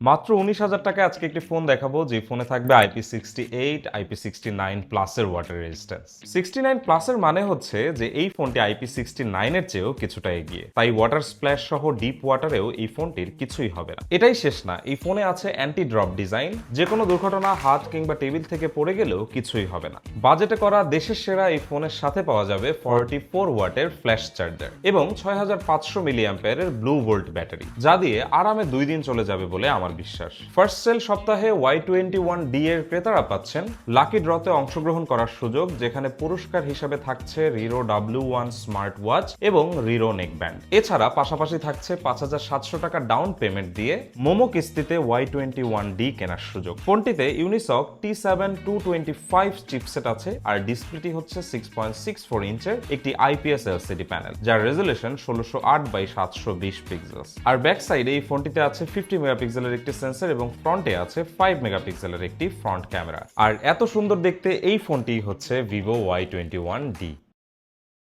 মাত্র 19,000 টাকায় আজকে একটি ফোন দেখাবো যে ফোনে থাকবে IP68, IP69 প্লাসের ওয়াটার রেজিস্ট্যান্স। 69 প্লাসের মানে হচ্ছে যে এই ফোনটি IP69 এর চেয়েও কিছুটা এগিয়ে, তাই ওয়াটার স্প্ল্যাশ সহ ডিপ ওয়াটারেও এই ফোনটির কিছুই হবে না। এটাই শেষ না, এই ফোনে আছে অ্যান্টি ড্রপ ডিজাইন, যে কোনো দুর্ঘটনা হাত কিংবা টেবিল থেকে পড়ে গেলেও কিছুই হবে না। বাজেটে করা দেশের সেরা এই ফোনের সাথে পাওয়া যাবে 44 ওয়াটের ফ্ল্যাশ চার্জার এবং 6500 মিলি অ্যাম্পিয়ারের ব্লু ভোল্ট ব্যাটারি, যা দিয়ে আরামে 2 দিন চলে যাবে বলে আমার বিশ্বাস। ফার্স্ট সেল সপ্তাহে Y21D এর ক্রেতারা পাচ্ছেন লাকি ড্রতে অংশগ্রহণ করার সুযোগ, যেখানে পুরস্কার হিসেবে থাকছে রিরো W1 স্মার্ট ওয়াচ এবং রিরো নেক ব্যান্ড। এছাড়া পাশাপাশি থাকছে 5700 টাকা ডাউন পেমেন্ট দিয়ে মোমো কিস্তিতে Y21D কেনার সুযোগ। ফোনটিতে ইউনিসক T7-225 চিপসেট আছে আর ডিসপ্লেটি হচ্ছে 6.64 ইঞ্চের একটি IPS LCD প্যানেল, যার রেজুলেশন 1608x720 পিক্সেলস। আর ব্যাক সাইডে এই ফোনটিতে আছে 50 মেগাপিক্সেলের একটি সেন্সর এবং ফ্রন্টে আছে 5 মেগাপিক্সেলের একটি ফ্রন্ট ক্যামেরা। আর এত সুন্দর দেখতে এই ফোনটি হচ্ছে Vivo Y21D।